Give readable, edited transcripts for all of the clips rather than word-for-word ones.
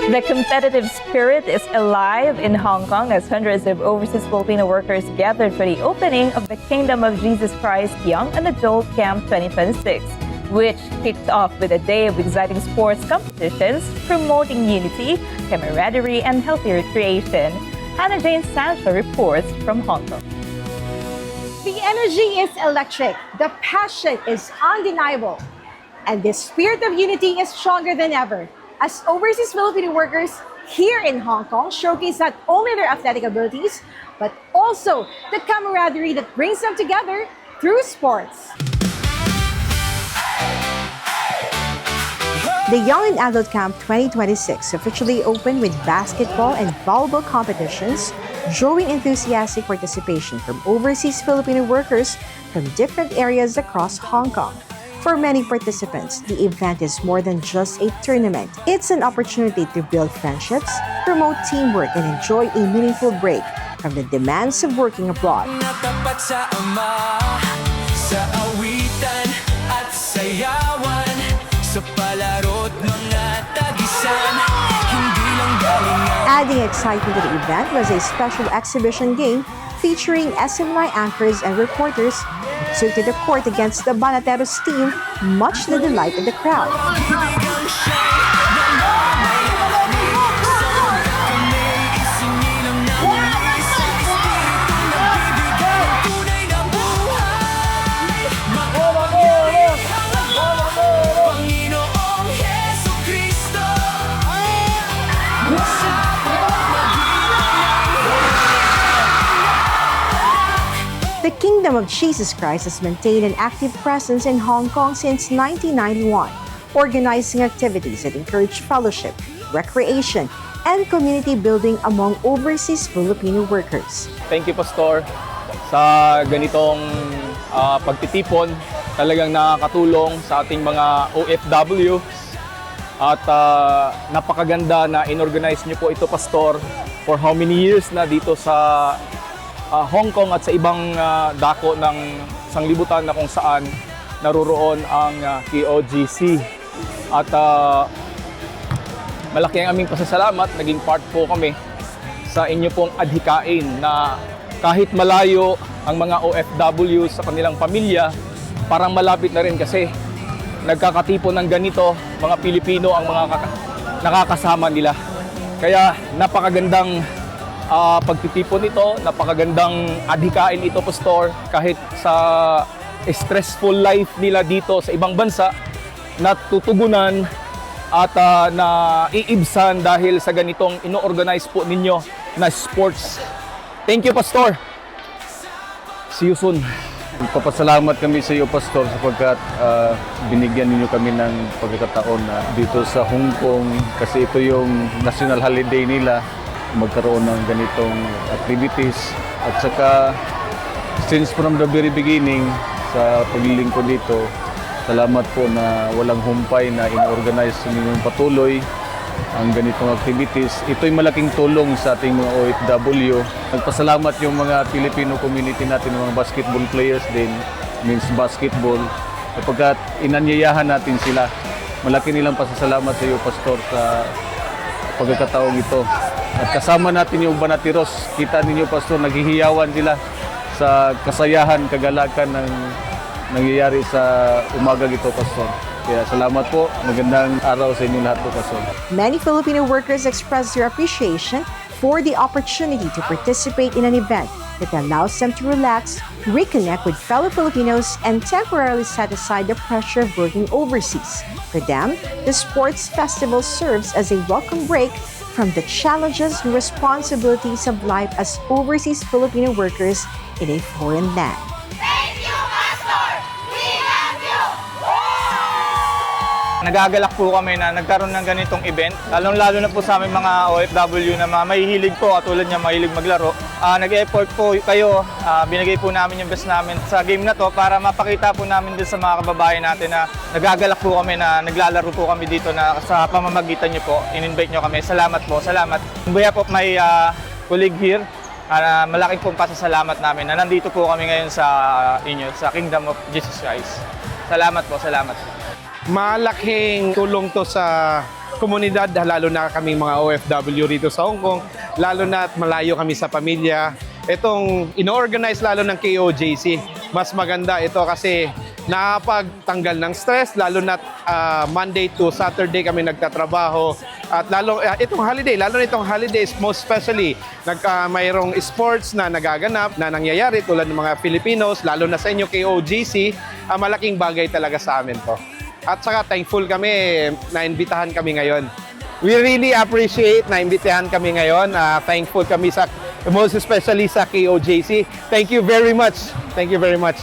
The competitive spirit is alive in Hong Kong as hundreds of overseas Filipino workers gathered for the opening of the Kingdom of Jesus Christ Young and Adult Camp 2026, which kicked off with a day of exciting sports competitions promoting unity, camaraderie, and healthy recreation. Hannah Jane Sancho reports from Hong Kong. The energy is electric, the passion is undeniable, and the spirit of unity is stronger than ever as overseas Filipino workers here in Hong Kong showcase not only their athletic abilities, but also the camaraderie that brings them together through sports. The Young and Adult Camp 2026 officially opened with basketball and volleyball competitions, drawing enthusiastic participation from overseas Filipino workers from different areas across Hong Kong. For many participants, the event is more than just a tournament. It's an opportunity to build friendships, promote teamwork, and enjoy a meaningful break from the demands of working abroad. Natapat sa Ama, sa awitan at sayawan, sa palaro't mga tagisan, hindi lang galingan. Adding excitement to the event was a special exhibition game featuring SMNI anchors and reporters who took to the court against the Banateros team, much to the delight of the crowd. The Kingdom of Jesus Christ has maintained an active presence in Hong Kong since 1991, organizing activities that encourage fellowship, recreation, and community building among overseas Filipino workers. Thank you, Pastor, sa ganitong pagtitipon. Talagang nakakatulong sa ating mga OFW. At napakaganda na inorganize niyo po ito, Pastor, for how many years na dito sa Hong Kong at sa ibang dako ng sanglibutan na kung saan naroroon ang KOGC. At malaki ang aming pasasalamat, naging part po kami sa inyo pong adhikain na kahit malayo ang mga OFW sa kanilang pamilya, parang malapit na rin kasi nagkakatipon ng ganito, mga Pilipino ang mga nakakasama nila. Kaya napakagandang pagtitipon ito, napakagandang adhikain ito, Pastor, kahit sa stressful life nila dito sa ibang bansa, natutugunan at naiibsan dahil sa ganitong ino-organize po ninyo na sports. Thank you, Pastor. See you soon. Papasalamat kami sa iyo, Pastor, sapagkat binigyan ninyo kami ng pagkakataon na dito sa Hong Kong kasi ito yung national holiday nila, magkaroon ng ganitong activities. At saka, since from the very beginning, sa paglilingkod dito, salamat po na walang humpay na in-organize ninyong patuloy ang ganitong activities. Ito'y malaking tulong sa ating mga OFW. Nagpasalamat yung mga Filipino community natin, mga basketball players din, means basketball, sapagkat inanyayahan natin sila. Malaki nilang pasasalamat sa iyo, Pastor, sa pagkakataong ito. At kasama natin yung Banateros. Kita ninyo, Pastor, naghihiyawan sila sa kasayahan, kagalakan ng nangyayari sa umagang ito, Pastor. Kaya salamat po. Magandang araw sa inyo lahat po, Pastor. Many Filipino workers expressed their appreciation for the opportunity to participate in an event that allows them to relax, reconnect with fellow Filipinos, and temporarily set aside the pressure of working overseas. For them, the sports festival serves as a welcome break from the challenges and responsibilities of life as overseas Filipino workers in a foreign land. Nagagalak po kami na nagkaroon ng ganitong event, lalong-lalo na po sa aming mga OFW na mahihilig po, katulad niya mahilig maglaro. Nag-effort po kayo, binigay po namin yung best namin sa game na to para mapakita po namin din sa mga kababayan natin na nagagalak po kami na naglalaro po kami dito na sa pamamagitan niyo po, in-invite niyo kami. Salamat po, salamat. Kuya po, may colleague here, malaking pong pasasalamat namin na nandito po kami ngayon sa inyo, sa Kingdom of Jesus Christ. Salamat po, salamat. Malaking tulong to sa komunidad, lalo na kaming mga OFW rito sa Hong Kong, lalo na malayo kami sa pamilya. Itong ino-organize lalo ng KOJC, mas maganda ito kasi nakapagtanggal ng stress, lalo na Monday to Saturday kami nagtatrabaho. At lalo itong holiday, lalo na itong holidays, most especially, mayroong sports na nagaganap, na nangyayari tulad ng mga Filipinos, lalo na sa inyo KOJC, malaking bagay talaga sa amin to. At saka thankful kami na imbitahan kami ngayon. We really appreciate na imbitahan kami ngayon. Thankful kami sa, most especially sa KOJC. Thank you very much. Thank you very much.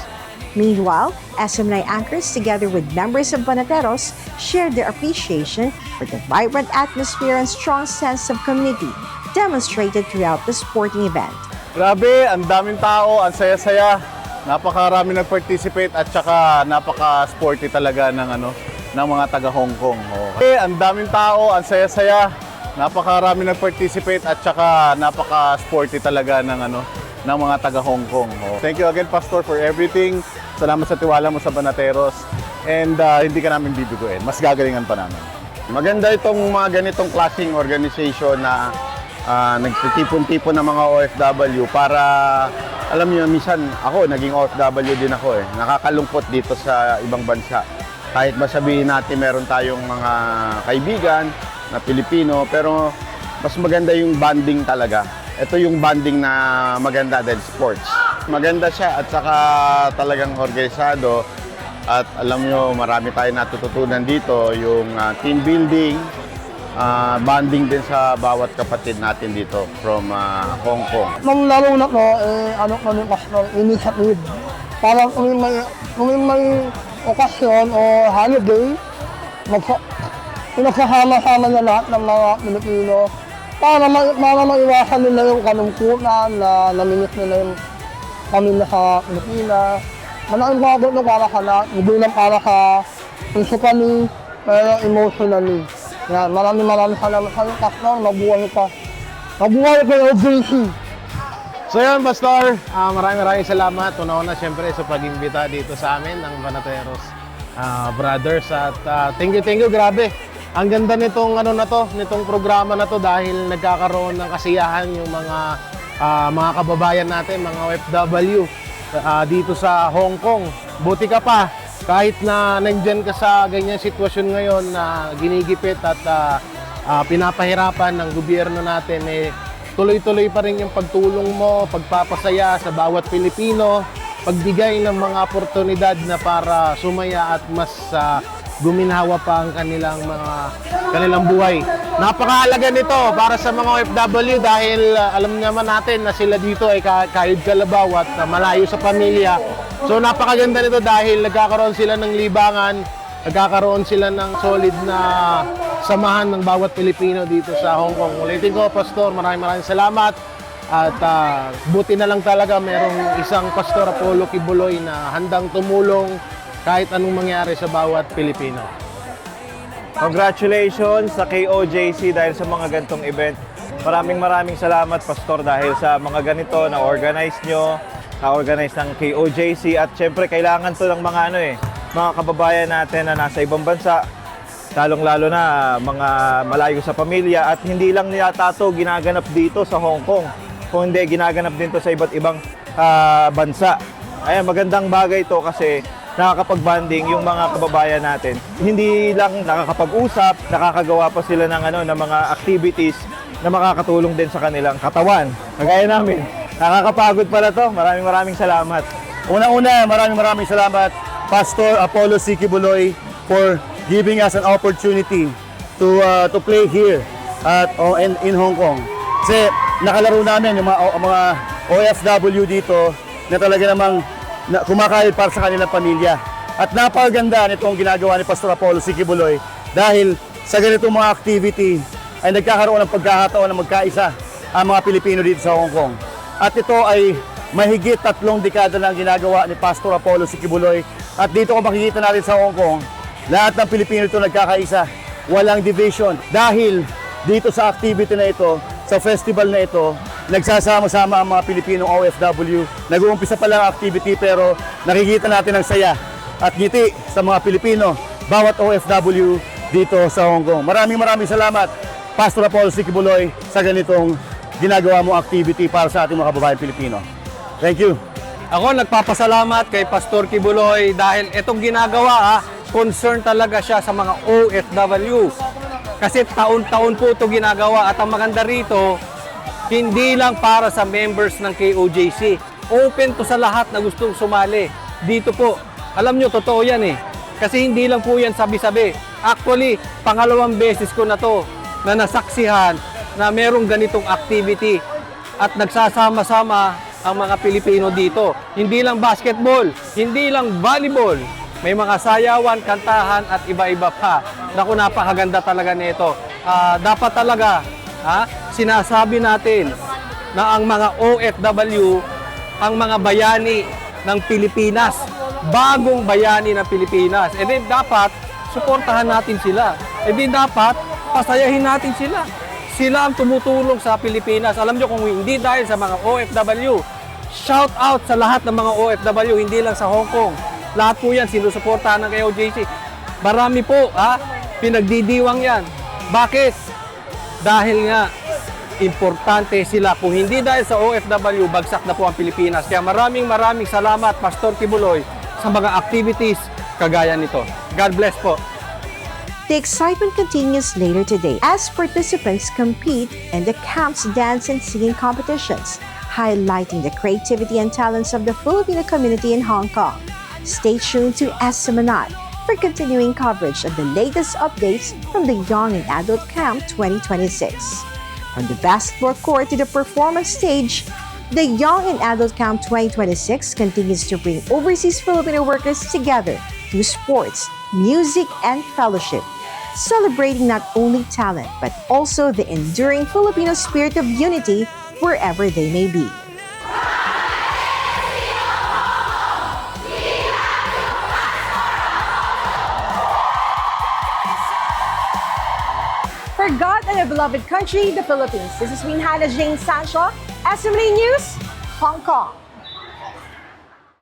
Meanwhile, SM9 anchors, together with members of Banateros, shared their appreciation for the vibrant atmosphere and strong sense of community demonstrated throughout the sporting event. Grabe, ang daming tao, ang saya-saya. Napakarami nag-participate at saka napaka-sporty talaga ng mga taga Hong Kong. Okay, ang daming tao, ang saya-saya. Napakarami nag-participate at saka napaka-sporty talaga ng mga taga Hong Kong. Thank you again, Pastor, for everything. Salamat sa tiwala mo sa Banateros. And hindi ka namin bibiguin. Mas gagalingan pa namin. Maganda itong mga ganitong klaseng organization na nagtitipon-tipon ng mga OFW para, alam niyo, minsan ako, naging OFW din ako eh. Nakakalungkot dito sa ibang bansa. Kahit masabihin natin meron tayong mga kaibigan na Pilipino, pero mas maganda yung bonding talaga. Ito yung bonding na maganda dahil sports. Maganda siya at saka talagang organisado. At alam nyo, marami tayong natututunan dito, yung team building, bonding din sa bawat kapatid natin dito from Hong Kong. Nung lalo na po, kami pastor, initiative. Parang kung may okasyon o holiday, pinagsasama-sama na lahat ng mga Pilipino para maiwasan nila yung kalungkutan na namimiss nila yung pamilya sa Pilipinas. Malaking bagay ito para sa lahat, hindi lang para sa physically, pero emotionally. Yan, maraming salamat sa iyo, Pastor. Mabuhay ka. Mabuhay ka yung OJC. So yun, Pastor, maraming salamat. Una-una, siyempre, sa pag-imbita dito sa amin, ng Banateros Brothers. At thank you, grabe. Ang ganda nitong nitong programa na to dahil nagkakaroon ng kasiyahan yung mga kababayan natin, mga OFW dito sa Hong Kong. Buti ka pa, kahit na nandyan ka sa ganyang sitwasyon ngayon na ginigipit at pinapahirapan ng gobyerno natin, tuloy-tuloy pa rin yung pagtulong mo, pagpapasaya sa bawat Pilipino, pagbigay ng mga oportunidad na para sumaya at mas guminhawa pa ang kanilang buhay. Napakahalaga nito para sa mga OFW dahil alam naman natin na sila dito ay kahit kalabaw at malayo sa pamilya. So napakaganda nito dahil nagkakaroon sila ng libangan, nagkakaroon sila ng solid na samahan ng bawat Pilipino dito sa Hong Kong. Ulitin ko, Pastor, maraming salamat. At buti na lang talaga merong isang Pastor Apollo Kibuloy na handang tumulong kahit anong mangyari sa bawat Pilipino. Congratulations sa KOJC dahil sa mga ganitong event. Maraming salamat, Pastor, dahil sa mga ganito na organize nyo, na-organize ng KOJC. At syempre, kailangan to ng mga kababayan natin na nasa ibang bansa, lalong-lalo na mga malayo sa pamilya. At hindi lang nila to ginaganap dito sa Hong Kong, kundi ginaganap din to sa iba't ibang bansa. Ayan, magandang bagay to kasi nakakapag-bonding yung mga kababayan natin. Hindi lang nakakapag-usap, nakakagawa pa sila ng mga activities na makakatulong din sa kanilang katawan. Kagaya namin, nakakapagod pala to. Maraming salamat. Una-una, maraming salamat, Pastor Apollo C. Kibuloy, for giving us an opportunity to play here in Hong Kong. Kasi nakalaro namin yung mga OFW dito na talaga namang kumakayod para sa kanilang pamilya. At napakaganda nitong ginagawa ni Pastor Apollo C. Kibuloy dahil sa ganitong mga activity ay nagkakaroon ng pagkakataon na magkaisa ang mga Pilipino dito sa Hong Kong. At ito ay mahigit 3 dekada na ginagawa ni Pastor Apollo C. Kibuloy. At dito kung makikita natin sa Hong Kong, lahat ng Pilipino ito nagkakaisa, walang division. Dahil dito sa activity na ito, sa festival na ito, nagsasama-sama ang mga Pilipinong OFW. Nag-uumpisa pa lang ang activity pero nakikita natin ang saya at ngiti sa mga Pilipino. Bawat OFW dito sa Hong Kong. Maraming salamat, Pastor Apollo Kibuloy, sa ganitong ginagawa mong activity para sa ating mga kababayan Pilipino. Thank you. Ako nagpapasalamat kay Pastor Kibuloy dahil itong ginagawa, concern talaga siya sa mga OFW. Kasi taon-taon po ito ginagawa at ang maganda rito, hindi lang para sa members ng KOJC. Open to sa lahat na gustong sumali. Dito po, alam nyo, totoo yan eh. Kasi hindi lang po yan sabi-sabi. Actually, pangalawang beses ko na to na nasaksihan na merong ganitong activity at nagsasama-sama ang mga Pilipino dito. Hindi lang basketball, hindi lang volleyball, may mga sayawan, kantahan at iba-iba pa. Naku, napakaganda talaga nito. Dapat talaga sinasabi natin na ang mga OFW, ang mga bayani ng Pilipinas, bagong bayani ng Pilipinas. E di dapat suportahan natin sila. E di dapat pasayahin natin sila. Sila ang tumutulong sa Pilipinas. Alam nyo, kung hindi dahil sa mga OFW, shout out sa lahat ng mga OFW, hindi lang sa Hong Kong. Lahat po yan, sinusuportahan ng KOJC. Marami po, pinagdidiwang yan. Bakit? Dahil nga, importante sila. Kung hindi dahil sa OFW, bagsak na po ang Pilipinas. Kaya maraming salamat, Pastor Kibuloy, sa mga activities kagaya nito. God bless po. The excitement continues later today as participants compete in the camp's dance and singing competitions, highlighting the creativity and talents of the Filipino community in Hong Kong. Stay tuned to SMNI for continuing coverage of the latest updates from the Young and Adult Camp 2026. From the basketball court to the performance stage, the Young and Adult Camp 2026 continues to bring overseas Filipino workers together through sports, music, and fellowship, celebrating not only talent but also the enduring Filipino spirit of unity wherever they may be. For God and a beloved country, the Philippines. This is Minhana Jane Sancho, SMNA News, Hong Kong.